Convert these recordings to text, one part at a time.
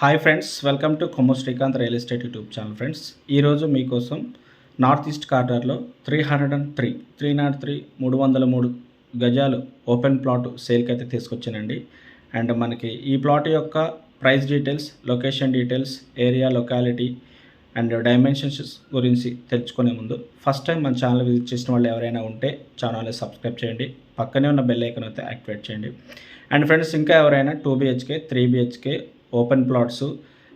Hi friends, welcome to Kommu Srikanth real estate YouTube channel. Friends, ఈరోజు మీకోసం north east కార్నర్లో 303 గజాలు ఓపెన్ ప్లాట్ సేల్కి అయితే తీసుకొచ్చానండి. అండ్ మనకి ఈ ప్లాట్ యొక్క price details, location details, area, locality and dimensions గురించి తెలుసుకునే ముందు ఫస్ట్ టైం మన ఛానల్ విజిట్ చేసిన వాళ్ళు ఎవరైనా ఉంటే ఛానల్ని సబ్స్క్రైబ్ చేయండి, పక్కనే ఉన్న బెల్ ఐకాన్ అయితే యాక్టివేట్ చేయండి. అండ్ ఫ్రెండ్స్, ఇంకా ఎవరైనా 2 BHK 3 BHK open plots,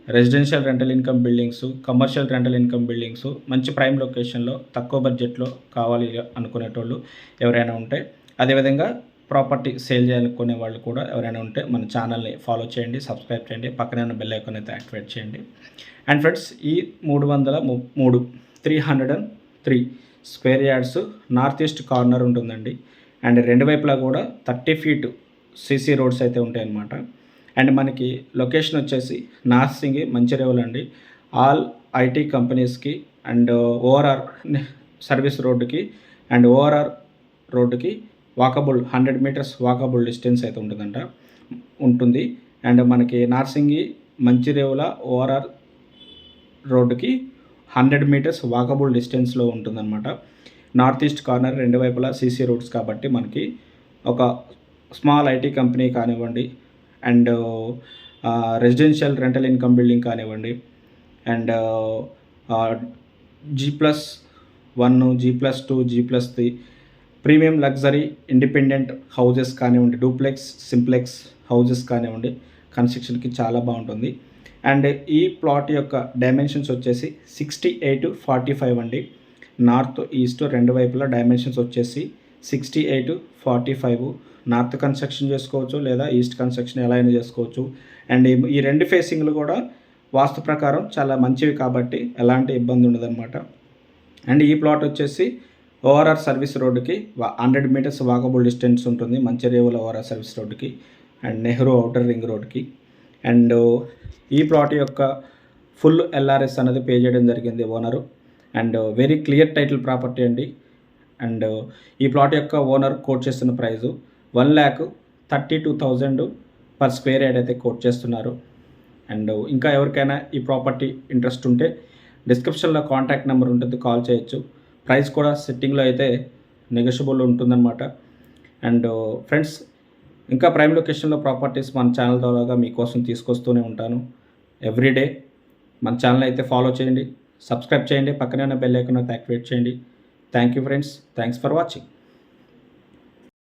residential rental income buildings, commercial rental income buildings మంచి ప్రైమ్ లొకేషన్లో తక్కువ బడ్జెట్లో కావాలి అనుకునేటోళ్ళు ఎవరైనా ఉంటే, అదేవిధంగా ప్రాపర్టీ సేల్ చేయాలనుకునే వాళ్ళు కూడా ఎవరైనా ఉంటే మన ఛానల్ని ఫాలో చేయండి, సబ్స్క్రైబ్ చేయండి, పక్కనే ఉన్న బెల్ ఐకాన్ అయితే యాక్టివేట్ చేయండి. అండ్ ఫ్రెండ్స్, ఈ 303 square yards north east corner ఉంటుందండి. అండ్ రెండు వైపులా కూడా 30 feet సీసీ రోడ్స్ అయితే ఉంటాయి అన్నమాట. అండ్ మనకి లొకేషన్ వచ్చేసి నార్సింగి, మంచిర్యాల అండి. ఆల్ ఐటీ కంపెనీస్కి అండ్ ఓఆర్ఆర్ సర్వీస్ రోడ్డుకి అండ్ ఓఆర్ఆర్ రోడ్డుకి వాకబుల్ 100 meters వాకబుల్ డిస్టెన్స్ అయితే ఉంటుంది. అండ్ మనకి నార్సింగి, మంచిర్యాల ఓఆర్ఆర్ రోడ్డుకి 100 meters వాకబుల్ డిస్టెన్స్లో ఉంటుందన్నమాట. నార్త్ ఈస్ట్ కార్నర్ రెండు వైపులా సీసీ రోడ్స్ కాబట్టి మనకి ఒక స్మాల్ ఐటీ కంపెనీ కానివ్వండి, and residential rental income building కానివ్వండి, and G+1, G+2, G+3 premium luxury independent houses కానివ్వండి, డూప్లెక్స్, సింప్లెక్స్ హౌజెస్ కానివ్వండి, కన్స్ట్రక్షన్కి చాలా బాగుంటుంది. అండ్ ఈ ప్లాట్ యొక్క డైమెన్షన్స్ వచ్చేసి 68-45 అండి. నార్త్ ఈస్ట్ రెండు వైపులా డైమెన్షన్స్ వచ్చేసి 68-45. నార్త్ కన్స్ట్రక్షన్ చేసుకోవచ్చు లేదా ఈస్ట్ కన్స్ట్రక్షన్ ఎలా అయినా చేసుకోవచ్చు. అండ్ ఈ రెండు ఫేసింగ్లు కూడా వాస్తు ప్రకారం చాలా మంచివి కాబట్టి ఎలాంటి ఇబ్బంది ఉండదన్నమాట. అండ్ ఈ ప్లాట్ వచ్చేసి ఓఆర్ఆర్ సర్వీస్ రోడ్డుకి 100 meters వాకబుల్ డిస్టెన్స్ ఉంటుంది, మంచిర్యాల ఓఆర్ఆర్ సర్వీస్ రోడ్డుకి అండ్ నెహ్రూ అవుటర్ రింగ్ రోడ్కి. అండ్ ఈ ప్లాట్ యొక్క ఫుల్ LRS అనేది పే చేయడం జరిగింది owner. And very clear title property అండి. అండ్ ఈ ప్లాట్ యొక్క ఓనర్ కోట్ చేస్తున్న ప్రైజు 1,32,000 పర్ స్క్వేర్ యార్డ్ అయితే కోట్ చేస్తున్నారు. అండ్ ఇంకా ఎవరికైనా ఈ ప్రాపర్టీ ఇంట్రెస్ట్ ఉంటే డిస్క్రిప్షన్లో కాంటాక్ట్ నెంబర్ ఉంటుంది, కాల్ చేయొచ్చు. ప్రైస్ కూడా సిట్టింగ్లో అయితే నెగోషియబుల్ ఉంటుందన్నమాట. అండ్ ఫ్రెండ్స్, ఇంకా ప్రైమ్ లొకేషన్లో ప్రాపర్టీస్ మన ఛానల్ ద్వారా మీకోసం తీసుకొస్తూనే ఉంటాను ఎవ్రీడే. మన ఛానల్ అయితే ఫాలో చేయండి, సబ్స్క్రైబ్ చేయండి, పక్కనే ఉన్న బెల్ ఐకాన్ అయితే యాక్టివేట్ చేయండి. Thank you friends, thanks for watching.